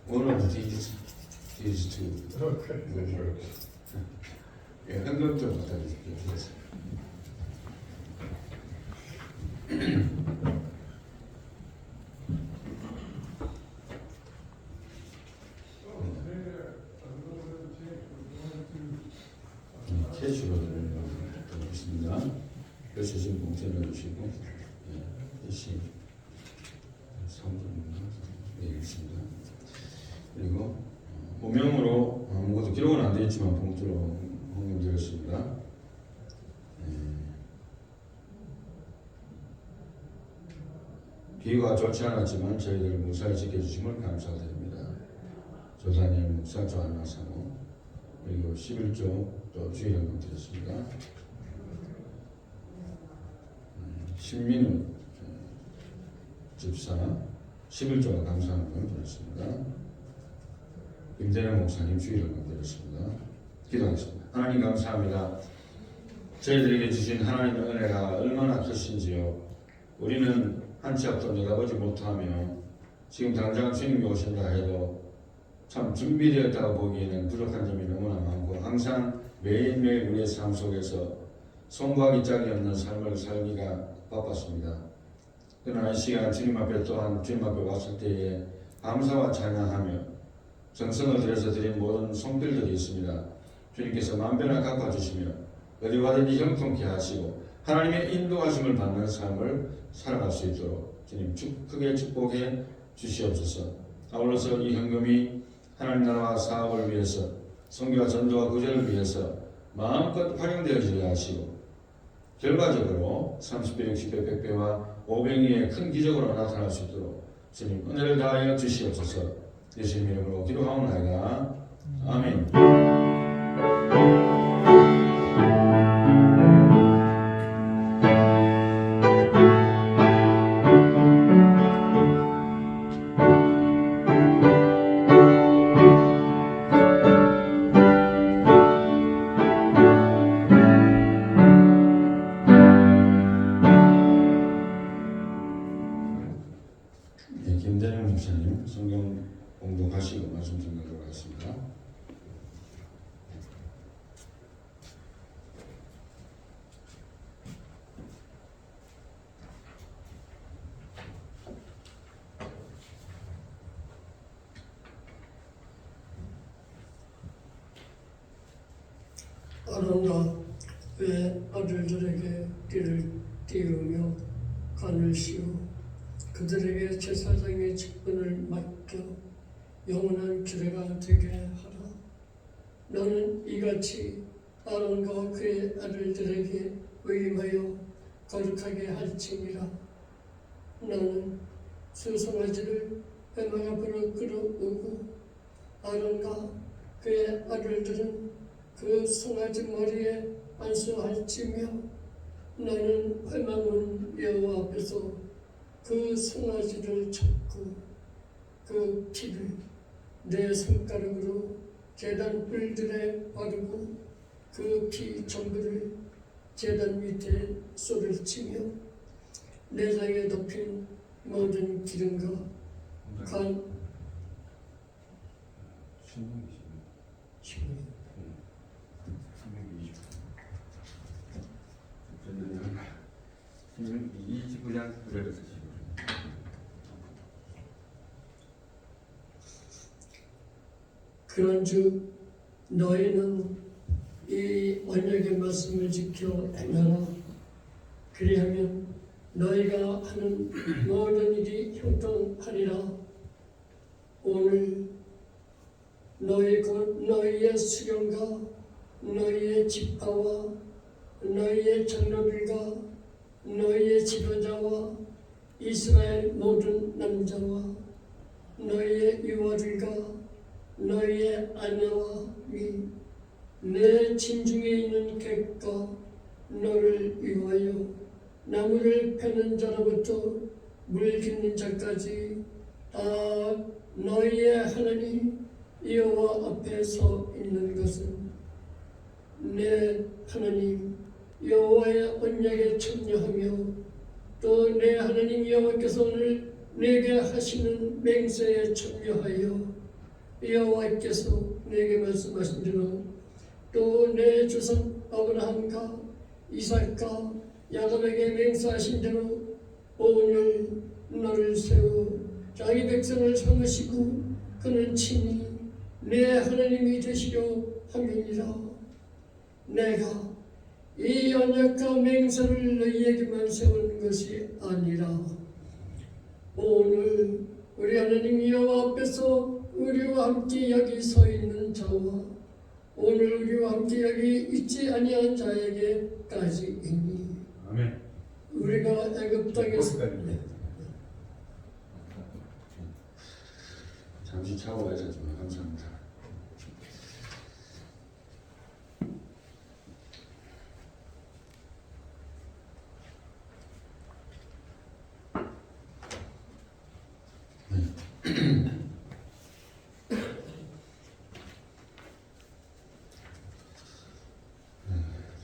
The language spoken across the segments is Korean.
One of these two. Okay. 예, 한번 더 부탁드릴게요. 캐주얼을 드리겠습니다. 그래서 지금 공천을 주시고, 대신 성분입니다. 네, 있습니다. 그리고 호명으로 아무것도 기록은 안 되어 있지만 봉투로 헌금드렸습니다. 비유가 좋지 않았지만 저희들을 무사히 지켜주심을 감사드립니다. 조사님 목사 조한나 사모 그리고 11조 또 주일헌금 드렸습니다. 신민우 집사 11조가 감사헌금 드렸습니다. 임대련 목사님 주일헌금 드렸습니다. 기도하겠습니다. 하나님 감사합니다. 저희들에게 주신 하나님의 은혜가 얼마나 크신지요. 우리는 한 치 앞도 내다보지 못하며 지금 당장 주님이 오신다 해도 참 준비되었다고 보기에는 부족한 점이 너무나 많고 항상 매일매일 우리의 삶 속에서 송구하기 짝이 없는 삶을 살기가 바빴습니다. 그러나 이 시간 주님 앞에 또한 주님 앞에 왔을 때에 감사와 찬양하며 정성을 들여서 드린 모든 손길들이 있습니다. 주님께서 만변을 갚아주시며 어디 가든지 형통케 하시고 하나님의 인도하심을 받는 삶을 살아갈 수 있도록 주님 크게 축복해 주시옵소서. 아울러서 이 현금이 하나님 나라와 사업을 위해서 선교와 전도와 구제를 위해서 마음껏 활용되어지게 하시고 결과적으로 30배, 60배, 100배와 500배의 큰 기적으로 나타날 수 있도록 주님 은혜를 다하여 주시옵소서. 예수님 이름으로 기도하옵나이다. 아멘. 김대령 목사님 성경 공독하시고 말씀 전하도록 하겠습니다. 아론과 그의 아들들에게 띠를 띄우며 간을 씌워 그들에게 제사장의 직분을 맡겨 영원한 규례가 되게 하라. 나는 이같이 아론과 그의 아들들에게 위임하여 거룩하게 할지니라. 나는 수송아지를 회막 앞으로 끌어오고 아론과 그의 아들들은 그 송아지 머리에 안수할지며 나는 회막문 여호와 앞에서 그 송아지를 잡고 그 피를 내 손가락으로 제단 뿔들에 바르고 그 피 전부를 제단 밑에 쏟을 치며 내장에 덮인 모든 기름과 간 지금 29장 9절에서 15절. 그런즉 너희는 이 언약의 말씀을 지켜 행하라. 그리하면 너희가 하는 모든 일이 형통하리라. 오늘 너희 곧 너희의 수령과 너희의 집파와 너희의 장로들과 너희의 지도자와 이스라엘 모든 남자와 너희의 유아들과 너희의 아내와 및 내 진중에 있는 객과 너를 위하여 나무를 패는 자로부터 물 깃는 자까지 다 너희의 하나님 여호와 앞에 서 있는 것은 내 하나님 여호와의 언약에 참여하며 또 내 하나님 여호와께서 오늘 내게 하시는 맹세에 참여하여 여호와께서 내게 말씀하신 대로 또 내 조상 아브라함과 이삭과 야곱에게 맹세하신 대로 오늘 너를 세워 자기 백성을 삼으시고 그는 친히 내 하나님이 되시려 함이니라. 내가 이 언약과 맹세를 너희에게만 세운 것이 아니라 오늘 우리 하나님 여호와 앞에서 우리와 함께 여기 서 있는 자와 오늘 우리와 함께 여기 있지 아니한 자에게까지이니 아멘. 우리가 애굽 땅에서 잠시 차고 가셨지만 감사합니다.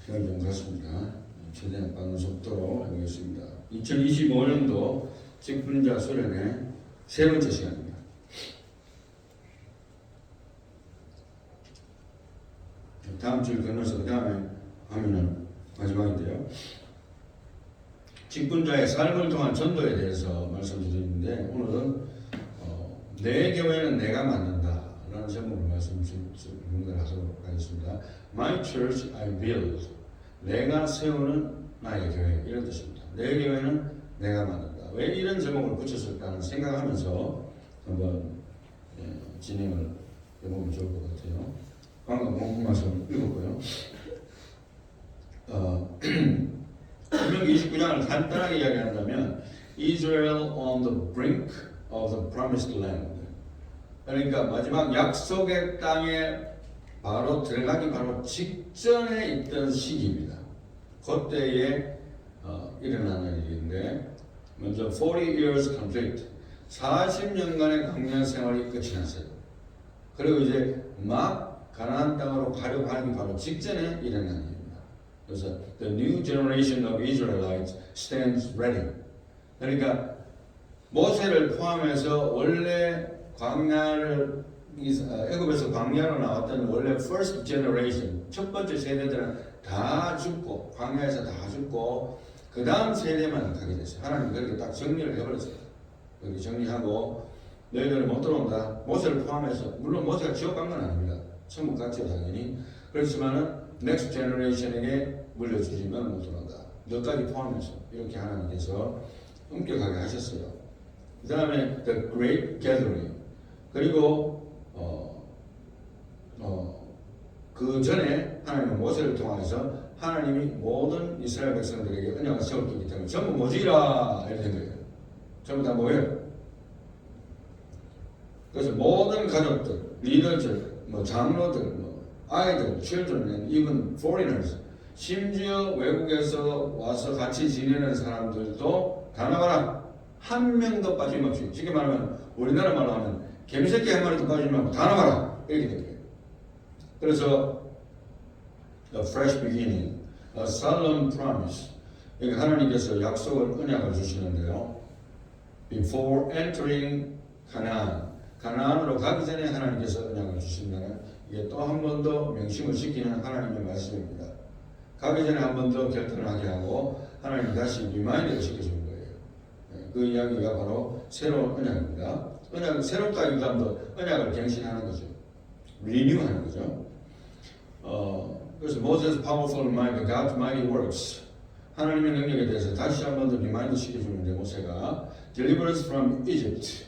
시간 좀 갔습니다. 최대한 빠른 속도로 해보겠습니다. 2025년도 직분자 수련의 세 번째 시간입니다. 다음 주를 건너서 그 다음에 하면은 마지막인데요. 직분자의 삶을 통한 전도에 대해서 말씀드리는데 오늘은 내 교회는 내가 만든다 라는 제목으로 말씀을 하도록 하겠습니다. My church I build. 내가 세우는 나의 교회 이런 뜻입니다. 내 교회는 내가 만든다. 왜 이런 제목을 붙였을까 하는 생각하면서 한번 진행을 해보면 좋을 것 같아요. 방금 본문 말씀 읽었고요. 신명기 29장을 간단하게 이야기한다면 Israel on the brink of the promised land. 그러니까 마지막 약속의 땅에 바로 들어가기 바로 직전에 있던 시기입니다. 그때에 일어나는 일인데 먼저 40 years complete 40년간의 광야 생활이 끝이 났어요. 그리고 이제 막 가나안 땅으로 가려고 하기 바로 직전에 일어나는 일입니다. 그래서 the new generation of Israelites stands ready. 그러니까 모세를 포함해서 원래 광야를 애굽에서 광야로 나왔던 원래 first generation 첫 번째 세대들은 다 죽고 광야에서 다 죽고 그 다음 세대만 가게 됐어요. 하나님 그렇게 딱 정리를 해버렸어요. 그렇게 정리하고 너희들은 못 들어온다. 모세를 포함해서 물론 모세가 지옥 간 건 아닙니다. 천국 갔죠 당연히. 그렇지만은 next generation에게 물려주지만 못 들어온다. 너까지 포함해서 이렇게 하나님께서 엄격하게 하셨어요. 그 다음에 the great gathering. 그리고 그 전에 하나님은 모세를 통해서 하나님이 모든 이스라엘 백성들에게 언약을 세웠기 때문에 전부 모지라 이렇게 된 거예요. 전부 다 뭐예요? 그래서 모든 가족들, 리더들, 뭐 장로들, 뭐 아이들, children, and even foreigners, 심지어 외국에서 와서 같이 지내는 사람들도 다 나가라. 한 명도 빠짐없이. 쉽게 말하면 우리나라 말로 하면 개미새끼 한 마리도 빠지면 다 나가라. 이렇게 된 거예요. 그래서 a fresh beginning, a solemn promise. 여기 하나님께서 약속을 언약을 주시는데요. Before entering Canaan, 가나안으로 가기 전에 하나님께서 언약을 주신다는 이게 또 한 번 더 명심을 시키는 하나님의 말씀입니다. 가기 전에 한 번 더 결단을 하게 하고 하나님이 다시 리마인드를 시켜주는 거예요. 그 이야기가 바로 새로운 언약입니다. 언약 새롭다기보다도 언약을 갱신하는 거죠. 리뉴하는 거죠. 그래서 Moses' powerful might, God's mighty works. 하나님의 능력에 대해서 다시 한 번 더 리마인드 시켜주는데 모세가 deliverance from Egypt.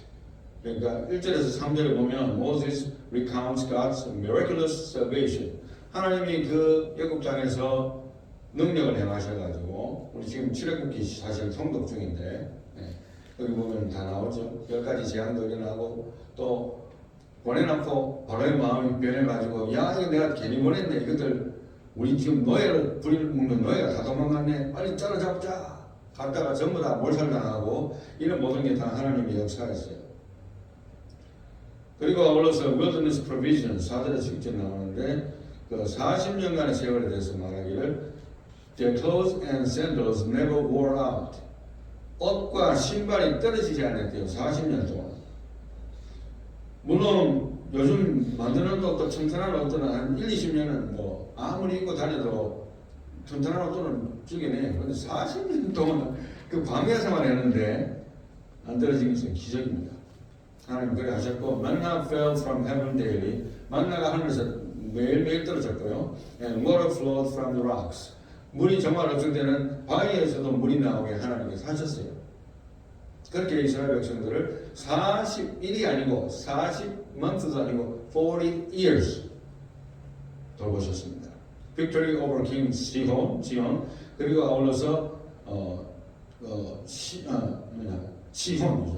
그러니까 1절에서 3절에 보면 Moses recounts God's miraculous salvation. 하나님이 그 애굽 땅에서 능력을 행하셔가지고 우리 지금 출애굽기 사실 통독 중인데 여기 보면 다 나오죠. 10가지 재앙도 일어나고 또 보내놓고 바로의 마음이 변해가지고 야 이거 내가 괜히 보냈네 이것들 우리 지금 노예를 부리를 먹는 노예가 다 도망갔네 빨리 따라잡자 갔다가 전부 다 몰살당하고 이런 모든 게 다 하나님의 역사였어요. 그리고 아울러서 wilderness provision 4절에 직접 나오는데 그 40년간의 세월에 대해서 말하기를 their clothes and sandals never wore out. 옷과 신발이 떨어지지 않았대요. 40년 동안. 물론 요즘 만드는 옷도 튼튼한 옷들은 한 1, 20년은 뭐 아무리 입고 다녀도 튼튼한 옷들은 주긴 해요. 근데 40년 동안 그 광야 생활했는데 안 떨어진 것은 기적입니다. 하나님 그래 하셨고 manna fell from heaven daily. 만나가 하늘에서 매일매일 떨어졌고요. And water flowed from the rocks. 물이 정말 없을 때는 바위에서도 물이 나오게 하나님께서 하셨어요. 그렇게 이스라엘 백성들을 40일이 아니고 40month도 아니고 40 years 돌보셨습니다. Victory over King Sihon 그리고 아울러서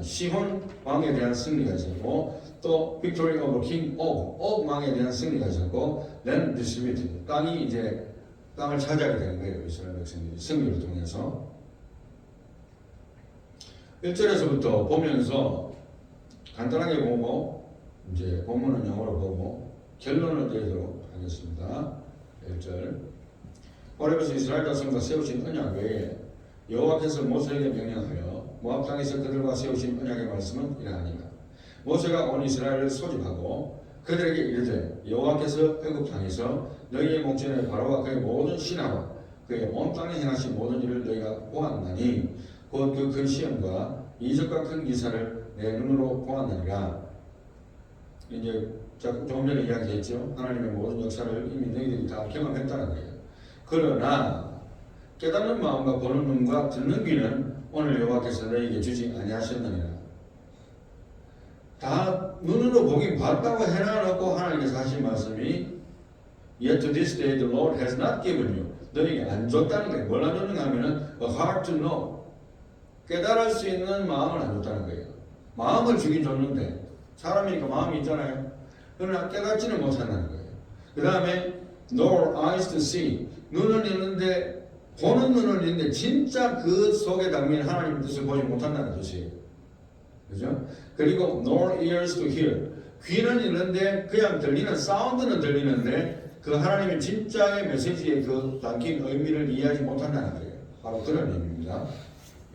시혼 왕에 대한 승리가 있었고 또 Victory over King Og 왕에 대한 승리가 있었고 then distributed 땅이 이제 땅을 차지하게 되는 거예요. 이스라엘 백성들이 승리를 통해서 1절에서부터 보면서 간단하게 보고 이제 본문은 영어로 보고 결론을 내도록 하겠습니다. 1절 호렙에서 이스라엘 자손과 세우신 언약 외에 여호와께서 모세에게 명령하여 모압 땅에서 그들과 세우신 언약의 말씀은 이러하니라. 모세가 온 이스라엘을 소집하고 그들에게 이르되 여호와께서 애굽 땅에서 너희의 목전에 바로와 그의 모든 신하와 그의 온 땅에 행하신 모든 일을 너희가 보았나니 곧 그 큰 시험과 이적과 큰 기사를 내 눈으로 보았느니라. 이제 조금 전에 이야기했죠. 하나님의 모든 역사를 이미 너희들이 다 경험했다는 거예요. 그러나 깨닫는 마음과 보는 눈과 듣는 귀는 오늘 여호와께서 너희에게 주지 아니하셨느니라. 다 눈으로 보긴 봤다고 해놔놓고 하나님께서 하신 말씀이 Yet to this day the Lord has not given you. 너희에게 안 줬다는 거예요. 뭘 안 줬는가 하면은 a heart to know. 깨달을 수 있는 마음을 안 줬다는 거예요. 마음을 주긴 줬는데 사람이니까 마음이 있잖아요. 그러나 깨닫지는 못한다는 거예요. 그 다음에 nor eyes to see. 눈은 있는데 보는 눈은 있는데 진짜 그 속에 담긴 하나님의 뜻을 보지 못한다는 뜻이에요. 그죠? 그리고 nor ears to hear. 귀는 있는데 그냥 들리는 사운드는 들리는데 그 하나님의 진짜의 메시지에 그 담긴 의미를 이해하지 못한다는 거예요. 바로 그런 의미입니다.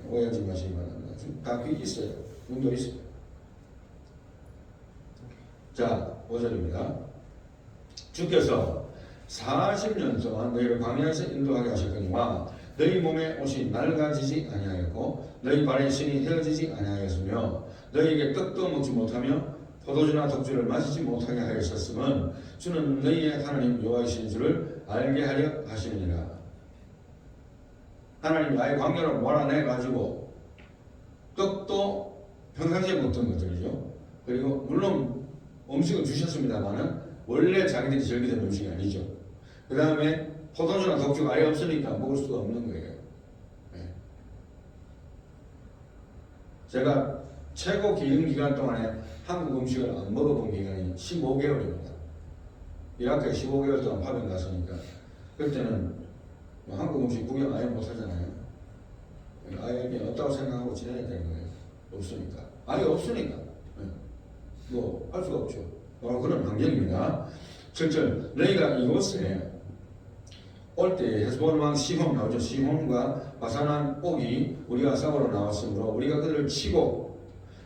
오해하지 마시기 바랍니다. 다 귀 있어요. 눈도 있어요. 자, 5절입니다. 주께서 40년 동안 너희를 광야에서 인도하게 하셨거니와 너희 몸에 옷이 낡아지지 아니하였고 너희 발의 신이 헤어지지 아니하였으며 너희에게 떡도 먹지 못하며 포도주나 독주를 마시지 못하게 하였었음은 주는 너희의 하나님 여호와이신 줄을 알게 하려 하시느니라. 하나님이 아예 광야로 몰아내가지고 떡도 평상시에 먹던 것들이죠. 그리고 물론 음식은 주셨습니다만은 원래 자기들이 즐기던 음식이 아니죠. 그 다음에 포도주나 독주가 아예 없으니까 먹을 수가 없는 거예요. 네. 제가 최고 긴 기간 동안에 한국 음식을 안 먹어본 기간이 15개월입니다. 이라크에 15개월 동안 파병 갔으니까 그때는 뭐 한국 음식 구경 아예 못 하잖아요. 아예 그냥 없다고 생각하고 지내야 되는 거예요. 없으니까. 아예 없으니까. 뭐 할 수가 없죠. 그런 환경입니다. 7절 너희가 이곳에 올 때 헤스본 왕 시홈 나오죠. 시홈과 바산한 옥이 우리가 싸우러 나왔으므로 우리가 그들을 치고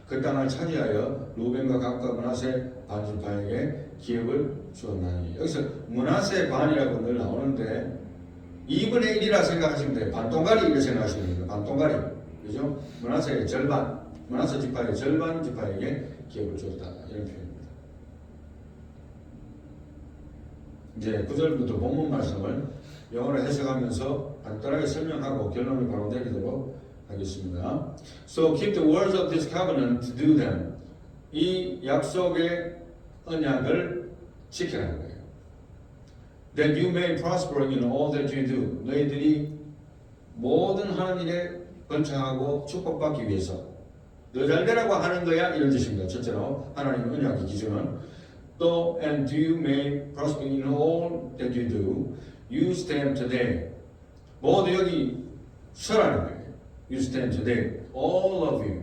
그 땅을 차지하여 루벤과 각과 므낫세 반지파에게 기업을 주었나니. 여기서 므낫세 반이라고 늘 나오는데 2분의 1이라 생각하시면 돼요. 반동가리 이렇게 생각하시면 됩니다. 반동가리. 그죠? 므낫세의 절반, 므낫세 지파의 절반 지파에게 기업을 주었다. 이런 표현입니다. 이제 9절부터 본문 말씀을 영어로 해석하면서 간단하게 설명하고 결론을 바로 내리도록 하겠습니다. So keep the words of this covenant to do them. 이 약속의 언약을 지키라는 거예요. That you may prosper in all that you do. 너희들이 모든 하는 일에 번창하고 축복받기 위해서 너 잘되라고 하는 거야 이런 뜻입니다. 첫째로 하나님 언약의 기준은 또 and you may prosper in all that you do. You stand today. 모두 여기 서라는 거예요. You stand today. All of you.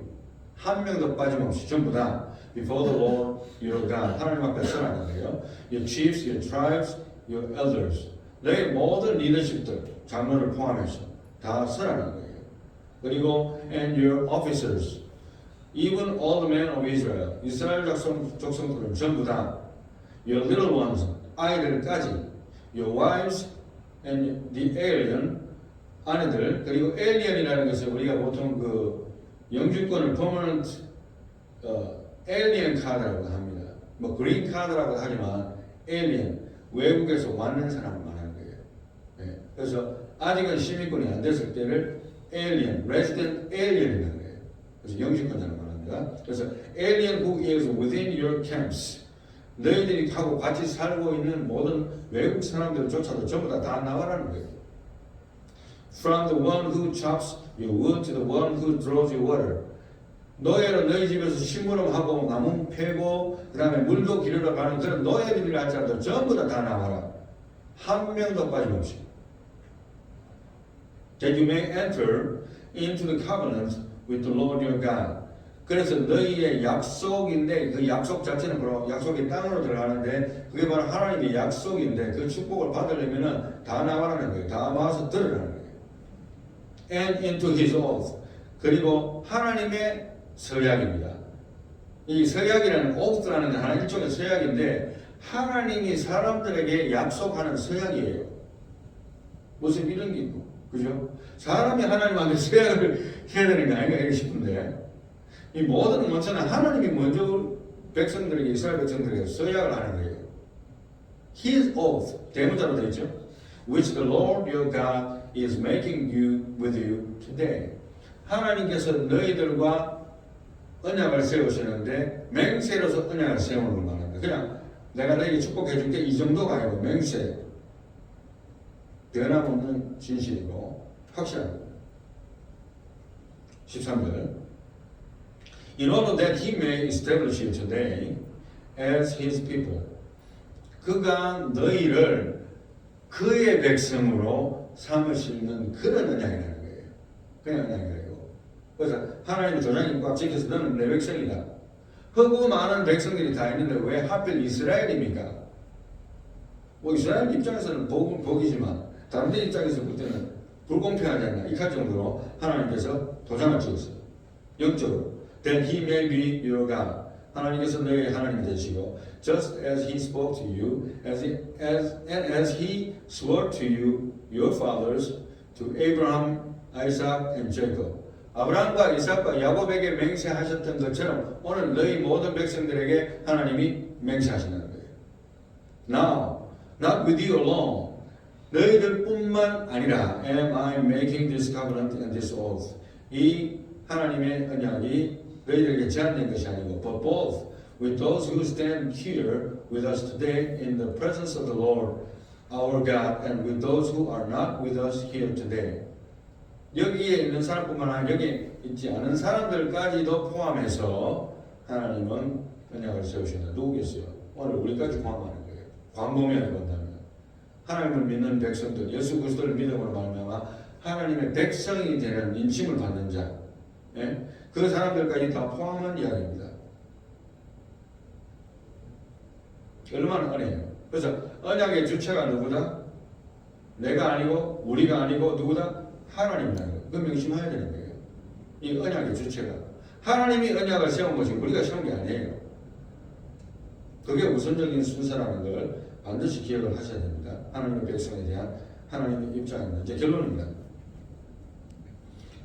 한 명도 빠짐없이 전부 다 before the Lord your God. 하나님 앞에 서라는 거예요. Your chiefs, your tribes, your elders. 너희 모든 리더십들, 장로를 포함해서 다 서라는 거예요. 그리고 and your officers. Even all the men of Israel. 이스라엘 족속들은 전부 다 your little ones. 아이들까지 your wives and the alien 아내들 그리고 alien이라는 것을 우리가 보통 그 영주권을 permanent alien 카드라고 합니다. 뭐 green 카드라고 하지만 alien 외국에서 왔는 사람을 말하는 거예요. 네. 그래서 아직은 시민권이 안 됐을 때를 alien, resident alien이라는 거예요. 그래서 영주권자를 말합니다. 그래서 alien who is within your camps. 너희들이 하고 같이 살고 있는 모든 외국 사람들조차도 전부 다 나가라는 거예요. From the one who chops your wood to the one who draws your water. 노예로 너희 집에서 심부름하고 나무 패고 그 다음에 물도 기르러 가는 그런 노예들이라 할 사람들 전부 다 나가라. 한 명도 빠짐없이. That you may enter into the covenant with the Lord your God. 그래서 너희의 약속인데 그 약속 자체는 바로 약속의 땅으로 들어가는데 그게 바로 하나님의 약속인데 그 축복을 받으려면은 다 나가라는 거예요. 다 나와서 들으라는 거예요. And into his oath. 그리고 하나님의 서약입니다. 이 서약이라는 oath라는 게 하나 일종의 서약인데 하나님이 사람들에게 약속하는 서약이에요. 무슨 이런 게 있고, 그죠? 사람이 하나님한테 서약을 해야 되는 게 아닌가 싶은데 이 모든 원천은 하나님이 먼저 백성들에게 이스라엘 백성들에게 서약을 하는 거예요. His oath 대문자로 되어 있죠. Which the Lord your God is making with you today. 하나님께서 너희들과 언약을 세우시는데 맹세로서 언약을 세우는 걸 말합니다. 그냥 내가 너에게 축복해 줄게 이 정도가 아니고 맹세. 변함없는 진실이고 확실한 겁니다. 13절 In order that he may establish you today as his people. 그가 너희를 그의 백성으로 삼으시는 그런 언약이라는 거예요. 그냥 언약이라고. 그래서 하나님의 도장이 꽉 찍혀서 너는 내 백성이다. 허구 많은 백성들이 다 있는데 왜 하필 이스라엘입니까? 뭐 이스라엘 입장에서는 복이지만 다른 데 입장에서 볼 때는 불공평하지 않나 이할 정도로 하나님께서 도장을 찍었어요. 영적으로. That he may be your God. 하나님께서 너의 하나님이 되시고 just as he spoke to you as he swore to you your fathers to Abraham, Isaac and Jacob. 아브라함과 이삭과 야곱에게 맹세하셨던 것처럼 오늘 너희 모든 백성들에게 하나님이 맹세하신다는 거예요. Now, not with you alone. 너희들뿐만 아니라 am I making this covenant and this oath. 이 하나님의 언약이 너희들에게 제한된 것이 아니고 but both with those who stand here with us today in the presence of the Lord our God and with those who are not with us here today. 여기에 있는 사람뿐만 아니라 여기 있지 않은 사람들까지도 포함해서 하나님은 언약을 세우신다. 누구겠어요? 오늘 우리까지 포함하는 거예요. 광범위하게 본다면 하나님을 믿는 백성들, 예수 그리스도를 믿음으로 말미암아 하나님의 백성이 되는 인침을 받는 자, 예? 그 사람들까지 다 포함한 이야기입니다. 얼마나 은혜예요. 그래서 언약의 주체가 누구다? 내가 아니고 우리가 아니고 누구다? 하나님이라는 거예요. 그 명심해야 되는 거예요. 이 언약의 주체가 하나님이 언약을 세운 것이 우리가 세운 게 아니에요. 그게 우선적인 순서라는 걸 반드시 기억을 하셔야 됩니다. 하나님의 백성에 대한 하나님의 입장입니다. 이제 결론입니다.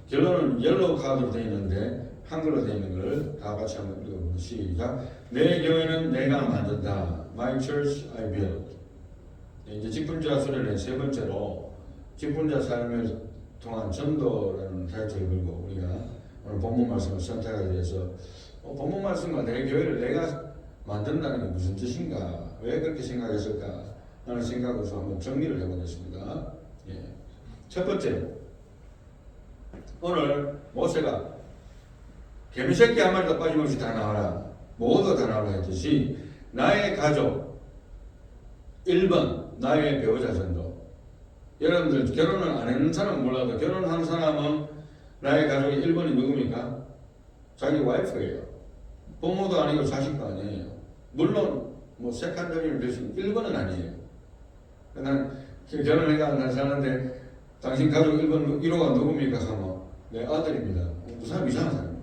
결론은 옐로우 카드로 되어 있는데 한글로 되어 있는 걸 다 같이 한번 읽어보면 시작. 내 교회는 내가 만든다. My church I build. 이제 직분자 수련의 세 번째로 직분자 삶을 통한 전도라는 타이틀을 걸고 우리가 오늘 본문 말씀을 선택하게 돼서 본문 말씀과 내 교회를 내가 만든다는 게 무슨 뜻인가? 왜 그렇게 생각했을까? 라는 생각으로서 한번 정리를 해보겠습니다. 예. 첫 번째, 오늘 모세가 개미새끼 한 마리도 빠짐없이 다 나와라. 모두 다 나와라 했듯이 나의 가족 1번 나의 배우자 전도. 여러분들 결혼을 안 했는 사람은 몰라도 결혼한 사람은 나의 가족의 1번이 누굽니까? 자기 와이프예요. 부모도 아니고 자식도 아니에요. 물론 뭐 세컨더리는 대신 1번은 아니에요. 난 결혼해가 사는데 당신 가족 1번 1호가 누굽니까? 하면 내 아들입니다. 그 사람 이상한 사람이에요.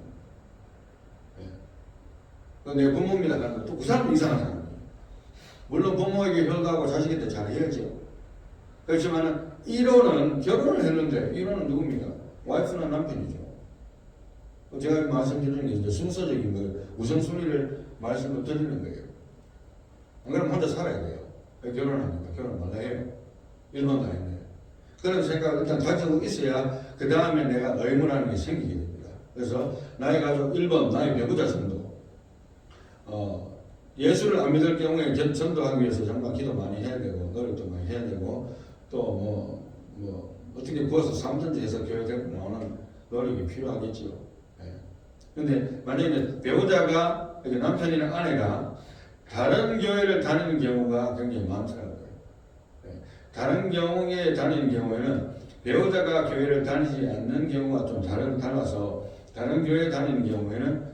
내 부모입니다. 하면 또 그 사람 이상한 사람이에요. 물론 부모에게 효도하고 자식한테 잘해야죠. 그렇지만 1호는 결혼을 했는데 1호는 누굽니까? 와이프나 남편이죠. 제가 말씀드리는 게 이제 순서적인 거 우선순위를 말씀을 드리는 거예요. 안 그러면 혼자 살아야 돼요. 왜 결혼합니까? 결혼 말라 해요. 1번 다 했네. 그런 생각을 일단 가지고 있어야 그 다음에 내가 의무라는 게 생기게 됩니다. 그래서 나의 가족 1번 나의 배우자 전도. 예수를 안 믿을 경우에 전도하기 위해서 정말 기도 많이 해야 되고 노력도 많이 해야 되고 또 뭐 어떻게 구워서 삼든지 해서 교회 데리고 나오는 노력이 필요하겠죠. 근데 만약에 배우자가 남편이나 아내가 다른 교회를 다니는 경우가 굉장히 많더라고요. 다른 경우에 다니는 경우에는 배우자가 교회를 다니지 않는 경우가 좀 달라서 다른 교회에 다니는 경우에는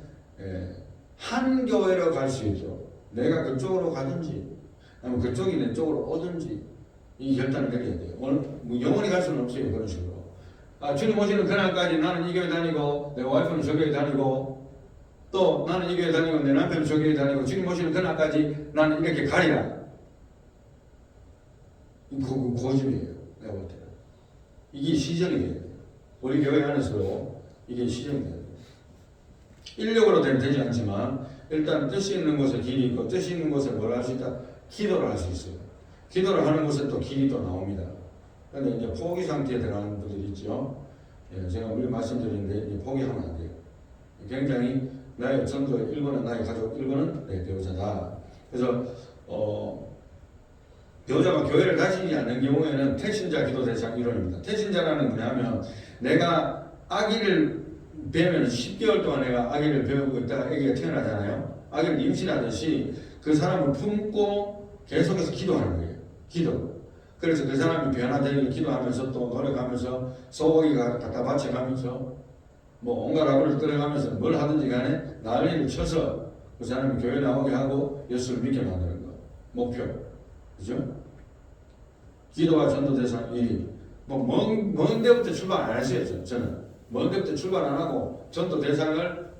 한 교회로 갈 수 있죠. 내가 그쪽으로 가든지 아니면 그쪽이 내 쪽으로 오든지 이 결단을 내려야 돼요. 오늘 뭐 영원히 갈 수는 없어요. 그런 식으로. 주님 오시는 그날까지 나는 이 교회 다니고 내 와이프는 저 교회 다니고 또 나는 이 교회 다니고 내 남편은 저 교회 다니고 주님 오시는 그날까지 나는 이렇게 가리라. 고집이에요. 내가 볼 때는. 이게 시정이에요. 우리 교회 안에서도 이게 시정이 돼요. 인력으로 되지 않지만 일단 뜻이 있는 곳에 길이 있고 뜻이 있는 곳에 뭘 할 수 있다? 기도를 할 수 있어요. 기도를 하는 곳에 또 길이 또 나옵니다. 그런데 이제 포기 상태에 들어가는 분들이 있죠. 제가 우리 말씀드리는데 포기하면 안 돼요. 굉장히 나의 전도 1번은 나의 가족 1번은 내 배우자다. 그래서 배우자가 교회를 다니지 않는 경우에는 태신자 기도 대상 이론입니다. 태신자라는 뭐냐면 내가 아기를 배우면 10개월 동안 내가 아기를 배우고 있다가 아기가 태어나잖아요. 아기를 임신하듯이 그 사람을 품고 계속해서 기도하는 거예요. 기도. 그래서 그 사람이 변화되기를 기도하면서 또 노력하면서 소고기가 갖다 바쳐가면서 뭐 온갖 아부를 끌어가면서 뭘 하든지 간에 난리를 쳐서 그 사람이 교회 나오게 하고 예수를 믿게 만드는 거. 목표. 그죠? 기도와 전도 대상 1위. 먼 데부터 출발 안 했어요. 저는. 먼 데부터 출발 안 하고 전도 대상을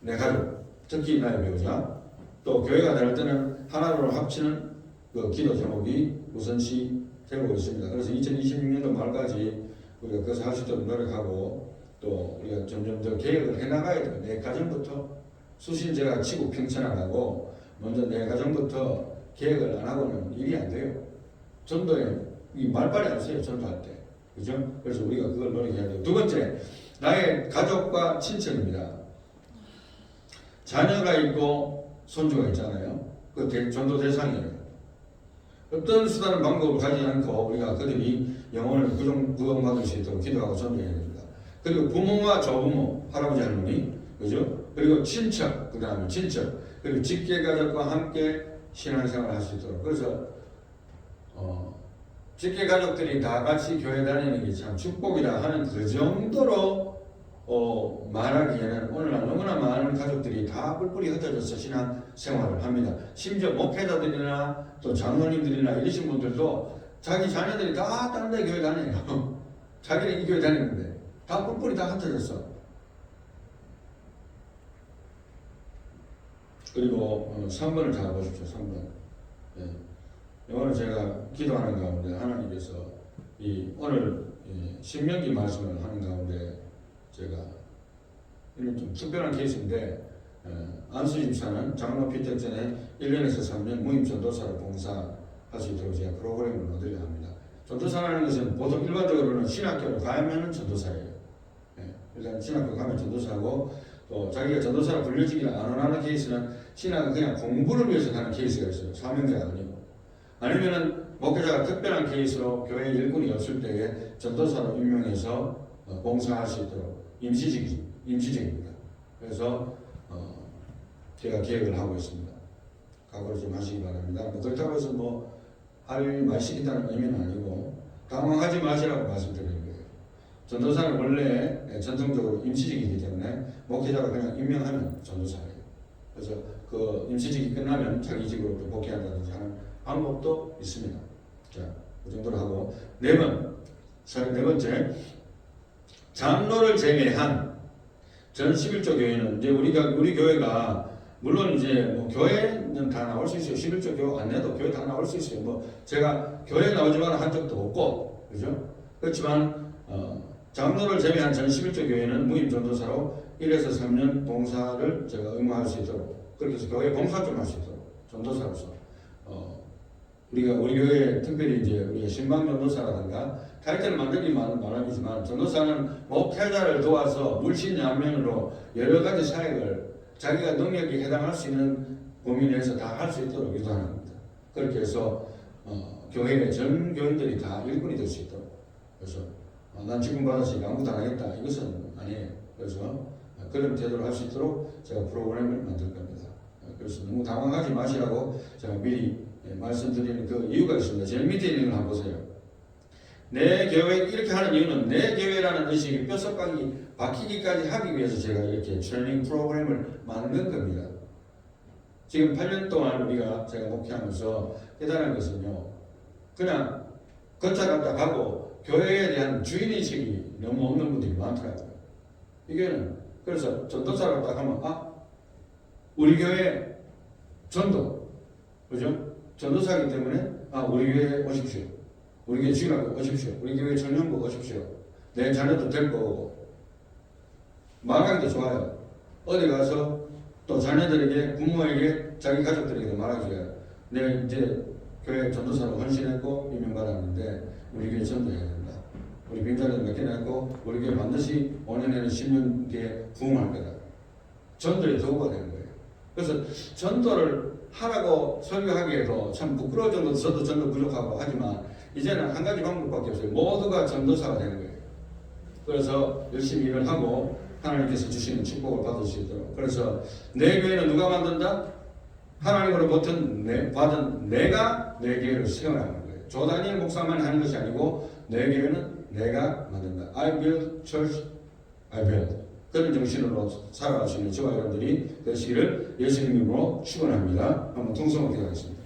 내 가족, 특히 나의 배우자, 또 교회가 다닐 때는 하나로 합치는 그 기도 제목이 우선시 되고 있습니다. 그래서 2026년도 말까지 우리가 그것을 할 수 있도록 노력하고 또 우리가 점점 더 계획을 해나가야 돼요. 내 가정부터 수신 제가 치고 평천하고 먼저 내 가정부터 계획을 안 하고는 일이 안 돼요. 전도에 이 말빨이 안 써요. 전도할 때. 그죠? 그래서 우리가 그걸 노력해야 돼요. 두 번째, 나의 가족과 친척입니다. 자녀가 있고 손주가 있잖아요. 그 전도 대상이에요. 어떤 수단을 방법을 가지지 않고 우리가 그들이 영혼을 구원받을 수 있도록 기도하고 전도해야 됩니다. 그리고 부모와 조부모, 할아버지 할머니, 그죠? 그리고 친척, 그 다음에 친척. 그리고 직계 가족과 함께 신앙생활을 할 수 있도록. 그래서 직계 가족들이 다 같이 교회 다니는 게 참 축복이다 하는 그 정도로 말하기에는 오늘날 너무나 많은 가족들이 다 뿔뿔이 흩어져서 신앙생활을 합니다. 심지어 목회자들이나 또 장로님들이나 이러신 분들도 자기 자녀들이 다 다른 데 교회 다녀요. 자기는 이 교회 다니는데 다 뿔뿔이 다 흩어졌어. 그리고 3번을 잘 보십시오. 3번. 예. 이거는 제가 기도하는 가운데 하나님께서 이 오늘 신명기 말씀을 하는 가운데 제가 이런 좀 특별한 케이스인데 안수 집사는 장로 피택 전에 1년에서 3년 무임 전도사로 봉사할 수 있도록 제가 프로그램을 만들려 합니다. 전도사라는 것은 보통 일반적으로는 신학교를 가면 전도사예요. 예. 일단 신학교 가면 전도사고 또 자기가 전도사로 불려지기를 안 원하는 케이스는 신학은 그냥 공부를 위해서 가는 케이스가 있어요. 사명자가 아니고. 아니면은 목회자가 특별한 케이스로 교회 일꾼이 없을 때에 전도사로 임명해서 봉사할 수 있도록 임시직입니다. 그래서 제가 계획을 하고 있습니다. 각오를 좀 하시기 바랍니다. 그렇다고 해서 할 말시킨다는 의미는 아니고 당황하지 마시라고 말씀드리는 거예요. 전도사는 원래 전통적으로 임시직이기 때문에 목회자가 그냥 임명하면 전도사예요. 그래서 그 임시직이 끝나면 자기 직으로 또 복귀한다든지 하는 방법도 있습니다. 자, 그 정도로 하고 네 번째 장로를 제외한 전 11조 교회는 이제 우리 교회가 물론 이제 교회는 다 나올 수 있어요. 11조 교회 안 내도 교회 다 나올 수 있어요. 제가 교회 나오지 마라 한 적도 없고 그죠? 그렇지만 장로를 제외한 전 11조 교회는 무임 전도사로 1에서 3년 봉사를 제가 의무할 수 있도록 그렇게 해서 교회 봉사 좀 할 수 있도록 전도사로서 우리 교회 특별히 이제 우리가 신방 전도사라든가 타이틀을 만들기 말하지만 전도사는 목회자를 도와서 물신양면으로 여러 가지 사역을 자기가 능력이 해당할 수 있는 범위 내에서 다 할 수 있도록 유도하는 겁니다. 그렇게 해서 교회의 전 교인들이 다 일꾼이 될 수 있도록. 그래서 난 지금 받아서 아무것도 안 하겠다 이것은 아니에요. 그래서 그런 태도를 할 수 있도록 제가 프로그램을 만들 겁니다. 그래서 너무 당황하지 마시라고 제가 미리 말씀드리는 그 이유가 있습니다. 제일 밑에 있는 걸 한번 보세요. 내 교회 이렇게 하는 이유는 내 교회라는 의식이 뼛속까지 박히기까지 하기 위해서 제가 이렇게 트레이닝 프로그램을 만든 겁니다. 지금 8년 동안 제가 목회하면서 깨달은 것은요. 그냥 걷다갔다 가고 교회에 대한 주인의식이 너무 없는 분들이 많더라고요. 이게는 그래서 전도사라고 딱 하면 우리 교회 전도 그죠? 전도사이기 때문에 우리 교회 오십시오. 우리 교회 주일학교 오십시오. 우리 교회 청년부 오십시오. 내 자녀도 데리고 오고 말하기도 좋아요. 어디 가서 또 자녀들에게 부모에게 자기 가족들에게도 말하기 좋아요. 내 이제 교회 전도사로 헌신했고 임명받았는데 우리 교회 전도해야 된다. 우리 빈자리도 몇 개나 했고 우리 교회 반드시 5년에는 10년 뒤에 부흥할 거다. 전도의 도구가 되는 거예요. 그래서 전도를 하라고 설교하기에도 참 부끄러울 정도로 저도 전도 부족하고 하지만 이제는 한 가지 방법밖에 없어요. 모두가 전도사가 되는 거예요. 그래서 열심히 일을 하고 하나님께서 주시는 축복을 받을 수 있도록. 그래서 내 교회는 누가 만든다? 하나님으로부터 받은 내가 내 교회를 세워나가는 거예요. 조다니엘 목사만 하는 것이 아니고 내 교회는 내가 만든다. I build church, I build. 그런 정신으로 살아가시는 저와 여러분들이 되시기를 예수님 이름으로 축원합니다. 한번 통성을 기도하겠습니다.